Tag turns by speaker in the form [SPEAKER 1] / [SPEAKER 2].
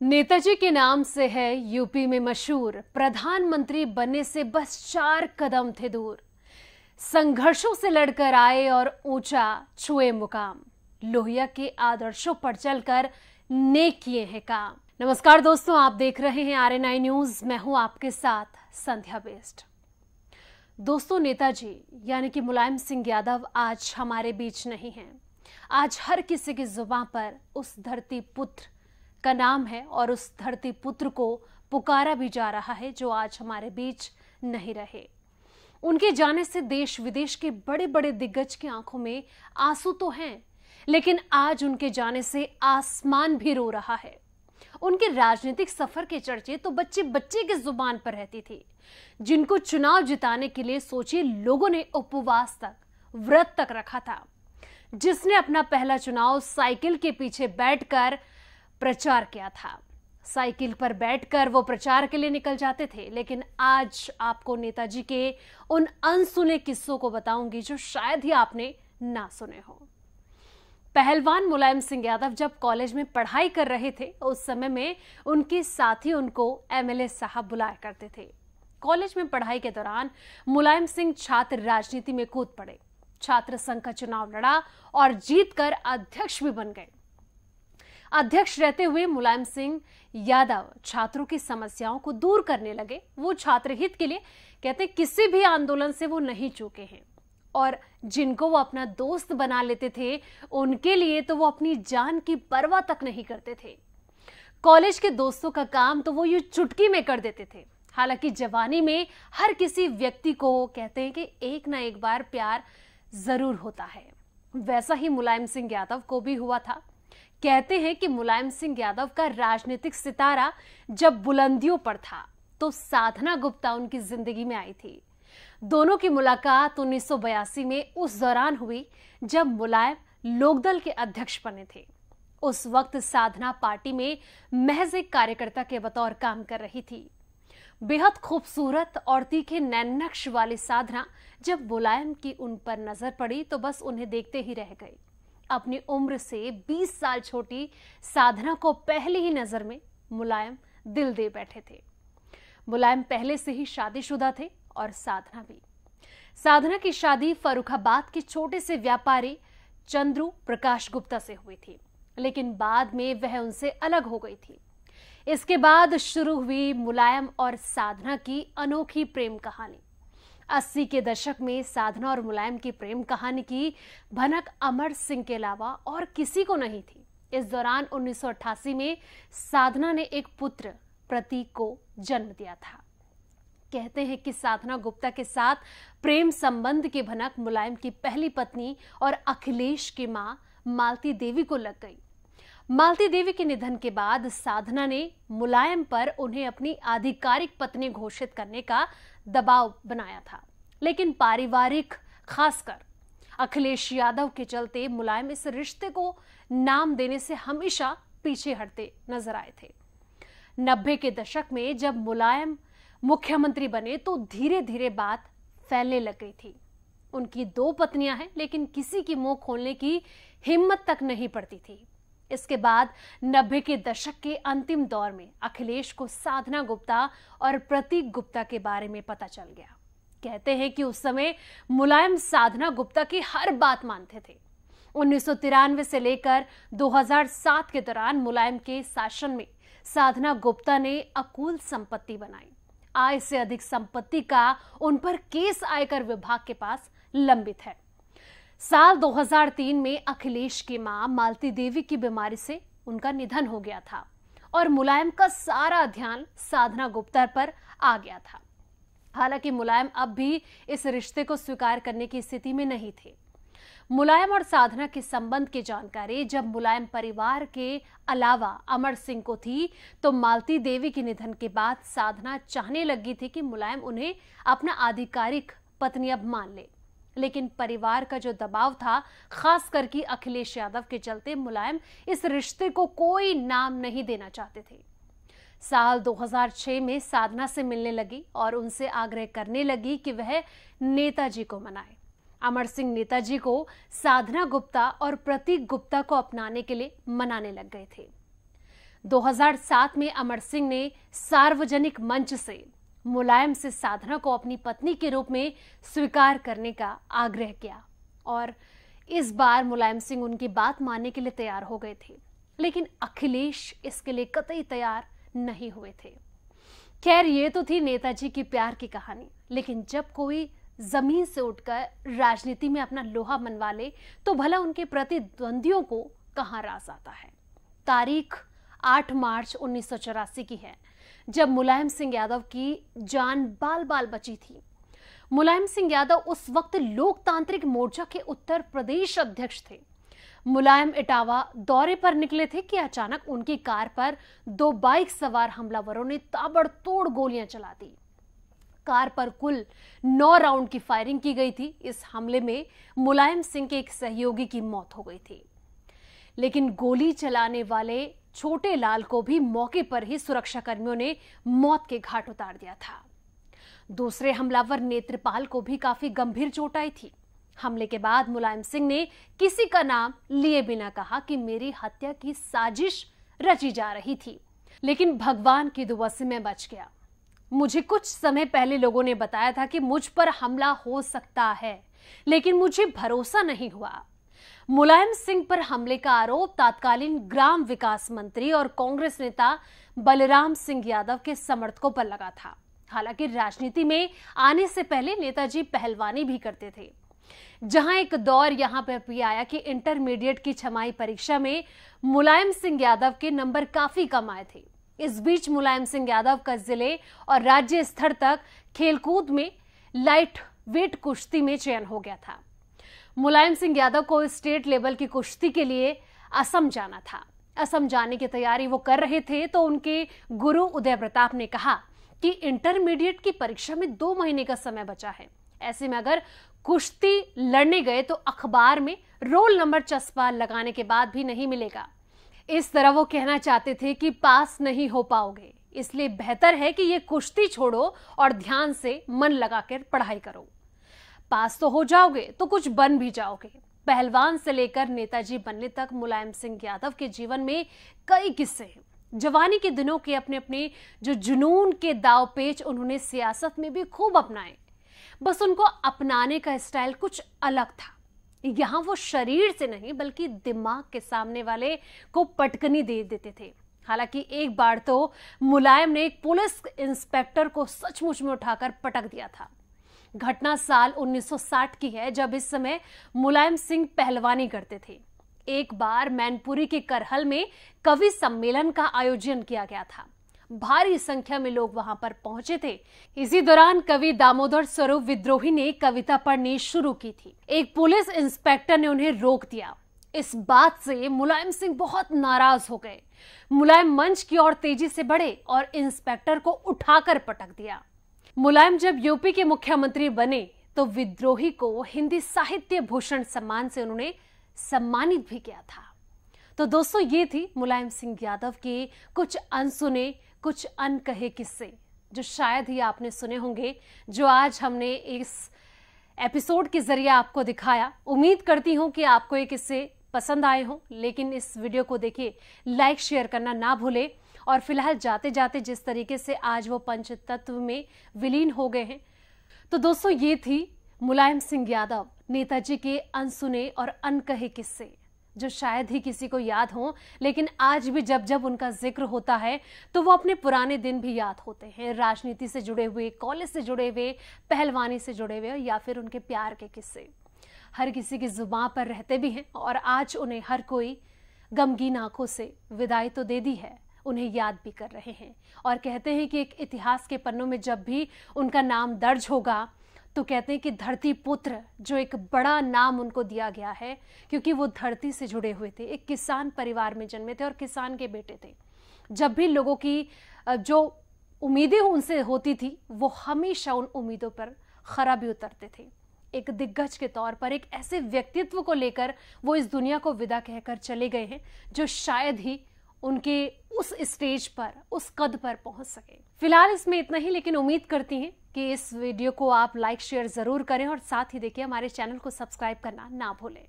[SPEAKER 1] नेताजी के नाम से है यूपी में मशहूर, प्रधानमंत्री बनने से बस 4 कदम थे दूर। संघर्षों से लड़कर आए और ऊंचा छुए मुकाम, लोहिया के आदर्शों पर चलकर नेक किए हैं काम। नमस्कार दोस्तों, आप देख रहे हैं RNI न्यूज। मैं हूं आपके साथ संध्या बेस्ट। दोस्तों, नेताजी यानी कि मुलायम सिंह यादव आज हमारे बीच नहीं हैं। आज हर किसी की जुबान पर उस धरती पुत्र का नाम है और उस धरती पुत्र को पुकारा भी जा रहा है जो आज हमारे बीच नहीं रहे। उनके जाने से देश विदेश के बड़े बड़े दिग्गज की आंखों में आंसू तो हैं, लेकिन आज उनके जाने से आसमान भी रो रहा है। उनके राजनीतिक सफर के चर्चे तो बच्चे बच्चे की जुबान पर रहती थी, जिनको चुनाव जिताने के लिए सोचिए लोगों ने उपवास तक, व्रत तक रखा था। जिसने अपना पहला चुनाव साइकिल के पीछे बैठकर प्रचार किया था। साइकिल पर बैठकर वो प्रचार के लिए निकल जाते थे। लेकिन आज आपको नेताजी के उन अनसुने किस्सों को बताऊंगी जो शायद ही आपने ना सुने हो। पहलवान मुलायम सिंह यादव जब कॉलेज में पढ़ाई कर रहे थे, उस समय में उनके साथी उनको MLA साहब बुलाया करते थे। कॉलेज में पढ़ाई के दौरान मुलायम सिंह छात्र राजनीति में कूद पड़े। छात्र संघ का चुनाव लड़ा और जीतकर अध्यक्ष भी बन गए। अध्यक्ष रहते हुए मुलायम सिंह यादव छात्रों की समस्याओं को दूर करने लगे। वो छात्र हित के लिए कहते किसी भी आंदोलन से वो नहीं चूके हैं, और जिनको वो अपना दोस्त बना लेते थे उनके लिए तो वो अपनी जान की परवाह तक नहीं करते थे। कॉलेज के दोस्तों का काम तो वो यूं चुटकी में कर देते थे। हालांकि जवानी में हर किसी व्यक्ति को कहते हैं कि एक ना एक बार प्यार जरूर होता है। वैसा ही मुलायम सिंह यादव को भी हुआ था। कहते हैं कि मुलायम सिंह यादव का राजनीतिक सितारा जब बुलंदियों पर था तो साधना गुप्ता उनकी जिंदगी में आई थी। दोनों की मुलाकात 1982 में उस दौरान हुई जब मुलायम लोकदल के अध्यक्ष बने थे। उस वक्त साधना पार्टी में महज एक कार्यकर्ता के बतौर काम कर रही थी। बेहद खूबसूरत और तीखे नैननक्श वाली साधना जब मुलायम की उन पर नजर पड़ी तो बस उन्हें देखते ही रह गई। अपनी उम्र से 20 साल छोटी साधना को पहली ही नजर में मुलायम दिल दे बैठे थे। मुलायम पहले से ही शादीशुदा थे और साधना भी। साधना की शादी फर्रुखाबाद के छोटे से व्यापारी चंद्रू प्रकाश गुप्ता से हुई थी, लेकिन बाद में वह उनसे अलग हो गई थी। इसके बाद शुरू हुई मुलायम और साधना की अनोखी प्रेम कहानी। 80 के दशक में साधना और मुलायम की प्रेम कहानी की भनक अमर सिंह के अलावा और किसी को नहीं थी। इस दौरान 1988 में साधना ने एक पुत्र प्रतीक को जन्म दिया था। कहते हैं कि साधना गुप्ता के साथ प्रेम संबंध की भनक मुलायम की पहली पत्नी और अखिलेश की मां मालती देवी को लग गई। मालती देवी के निधन के बाद साधना ने मुलायम पर उन्हें अपनी आधिकारिक पत्नी घोषित करने का दबाव बनाया था, लेकिन पारिवारिक खासकर अखिलेश यादव के चलते मुलायम इस रिश्ते को नाम देने से हमेशा पीछे हटते नजर आए थे। 90 के दशक में जब मुलायम मुख्यमंत्री बने तो धीरे धीरे बात फैलने लग गई थी। उनकी 2 पत्नियां हैं, लेकिन किसी की मुंह खोलने की हिम्मत तक नहीं पड़ती थी। इसके बाद 90 के दशक के अंतिम दौर में अखिलेश को साधना गुप्ता और प्रतीक गुप्ता के बारे में पता चल गया। कहते हैं कि उस समय मुलायम साधना गुप्ता की हर बात मानते थे। 1993 से लेकर 2007 के दौरान मुलायम के शासन में साधना गुप्ता ने अकुल संपत्ति बनाई। आय से अधिक संपत्ति का उन पर केस आयकर विभाग के पास लंबित है। साल 2003 में अखिलेश की मां मालती देवी की बीमारी से उनका निधन हो गया था और मुलायम का सारा ध्यान साधना गुप्ता पर आ गया था। हालांकि मुलायम अब भी इस रिश्ते को स्वीकार करने की स्थिति में नहीं थे। मुलायम और साधना के संबंध की जानकारी जब मुलायम परिवार के अलावा अमर सिंह को थी तो मालती देवी के निधन के बाद साधना चाहने लगी थी कि मुलायम उन्हें अपना आधिकारिक पत्नी अब मान ले, लेकिन परिवार का जो दबाव था, खास करके अखिलेश यादव के चलते मुलायम इस रिश्ते को कोई नाम नहीं देना चाहते थे। साल 2006 में साधना से मिलने लगी और उनसे आग्रह करने लगी कि वह नेताजी को मनाए। अमर सिंह नेताजी को साधना गुप्ता और प्रतीक गुप्ता को अपनाने के लिए मनाने लग गए थे। 2007 में अमर सिंह ने सार्वजनिक मंच से मुलायम से साधना को अपनी पत्नी के रूप में स्वीकार करने का आग्रह किया और इस बार मुलायम सिंह उनकी बात मानने के लिए तैयार हो गए थे, लेकिन अखिलेश इसके लिए कतई तैयार नहीं हुए थे। खैर, ये तो थी नेताजी की प्यार की कहानी, लेकिन जब कोई जमीन से उठकर राजनीति में अपना लोहा मनवा ले तो भला उनके प्रतिद्वंदियों को कहां रास आता है। तारीख 8 मार्च 1984 की है, जब मुलायम सिंह यादव की जान बाल बाल बची थी। मुलायम सिंह यादव उस वक्त लोकतांत्रिक मोर्चा के उत्तर प्रदेश अध्यक्ष थे। मुलायम इटावा दौरे पर निकले थे कि अचानक उनकी कार पर 2 बाइक सवार हमलावरों ने ताबड़तोड़ गोलियां चला दी। कार पर कुल 9 राउंड की फायरिंग की गई थी। इस हमले में मुलायम सिंह के एक सहयोगी की मौत हो गई थी, लेकिन गोली चलाने वाले छोटे लाल को भी मौके पर ही सुरक्षा कर्मियों ने मौत के घाट उतार दिया था। दूसरे हमलावर नेत्रपाल को भी काफी गंभीर चोट आई थी। हमले के बाद मुलायम सिंह ने किसी का नाम लिए बिना कहा कि मेरी हत्या की साजिश रची जा रही थी, लेकिन भगवान की दुआ से मैं बच गया। मुझे कुछ समय पहले लोगों ने बताया था कि मुझ पर हमला हो सकता है, लेकिन मुझे भरोसा नहीं हुआ। मुलायम सिंह पर हमले का आरोप तत्कालीन ग्राम विकास मंत्री और कांग्रेस नेता बलराम सिंह यादव के समर्थकों पर लगा था। हालांकि राजनीति में आने से पहले नेताजी पहलवानी भी करते थे, जहां एक दौर यहां पर भी आया कि इंटरमीडिएट की छमाही परीक्षा में मुलायम सिंह यादव के नंबर काफी कम आए थे। इस बीच मुलायम सिंह यादव का जिले और राज्य स्तर तक खेलकूद में लाइट वेट कुश्ती में चयन हो गया था। मुलायम सिंह यादव को स्टेट लेवल की कुश्ती के लिए असम जाना था। असम जाने की तैयारी वो कर रहे थे तो उनके गुरु उदय प्रताप ने कहा कि इंटरमीडिएट की परीक्षा में 2 महीने का समय बचा है, ऐसे में अगर कुश्ती लड़ने गए तो अखबार में रोल नंबर चस्पा लगाने के बाद भी नहीं मिलेगा। इस तरह वो कहना चाहते थे कि पास नहीं हो पाओगे, इसलिए बेहतर है कि ये कुश्ती छोड़ो और ध्यान से मन लगाकर पढ़ाई करो। पास तो हो जाओगे तो कुछ बन भी जाओगे। पहलवान से लेकर नेताजी बनने तक मुलायम सिंह यादव के जीवन में कई किस्से हैं। जवानी के दिनों के अपने अपने जो जुनून के दाव पेच उन्होंने सियासत में भी खूब अपनाए, बस उनको अपनाने का स्टाइल कुछ अलग था। यहां वो शरीर से नहीं बल्कि दिमाग के सामने वाले को पटकनी दे देते थे। हालांकि एक बार तो मुलायम ने एक पुलिस इंस्पेक्टर को सचमुच में उठाकर पटक दिया था। घटना साल 1960 की है, जब इस समय मुलायम सिंह पहलवानी करते थे। एक बार मैनपुरी के करहल में कवि सम्मेलन का आयोजन किया गया था। भारी संख्या में लोग वहां पर पहुंचे थे। इसी दौरान कवि दामोदर स्वरूप विद्रोही ने कविता पढ़नी शुरू की थी। एक पुलिस इंस्पेक्टर ने उन्हें रोक दिया। इस बात से मुलायम सिंह बहुत नाराज हो गए। मुलायम मंच की ओर तेजी से बढ़े और इंस्पेक्टर को उठाकर पटक दिया। मुलायम जब यूपी के मुख्यमंत्री बने तो विद्रोही को हिंदी साहित्य भूषण सम्मान से उन्होंने सम्मानित भी किया था। तो दोस्तों, ये थी मुलायम सिंह यादव के कुछ अनसुने, कुछ अनकहे किस्से, जो शायद ही आपने सुने होंगे, जो आज हमने इस एपिसोड के जरिए आपको दिखाया। उम्मीद करती हूं कि आपको ये किस्से पसंद आए हों, लेकिन इस वीडियो को देखिए, लाइक शेयर करना ना भूले। और फिलहाल जाते जाते जिस तरीके से आज वो पंचतत्व में विलीन हो गए हैं, तो दोस्तों ये थी मुलायम सिंह यादव, नेताजी के अनसुने और अनकहे किस्से, जो शायद ही किसी को याद हो, लेकिन आज भी जब जब उनका जिक्र होता है तो वो अपने पुराने दिन भी याद होते हैं। राजनीति से जुड़े हुए, कॉलेज से जुड़े हुए, पहलवानी से जुड़े हुए, या फिर उनके प्यार के किस्से हर किसी की जुबान पर रहते भी हैं। और आज उन्हें हर कोई गमगीन आंखों से विदाई तो दे दी है, उन्हें याद भी कर रहे हैं। और कहते हैं कि एक इतिहास के पन्नों में जब भी उनका नाम दर्ज होगा तो कहते हैं कि धरती पुत्र, जो एक बड़ा नाम उनको दिया गया है, क्योंकि वो धरती से जुड़े हुए थे, एक किसान परिवार में जन्मे थे और किसान के बेटे थे। जब भी लोगों की जो उम्मीदें उनसे होती थी, वो हमेशा उन उम्मीदों पर खरा भी उतरते थे। एक दिग्गज के तौर पर एक ऐसे व्यक्तित्व को लेकर वो इस दुनिया को विदा कहकर चले गए हैं, जो शायद ही उनके उस स्टेज पर, उस कद पर पहुंच सके। फिलहाल इसमें इतना ही, लेकिन उम्मीद करती हैं कि इस वीडियो को आप लाइक शेयर जरूर करें और साथ ही देखिए हमारे चैनल को सब्सक्राइब करना ना भूलें।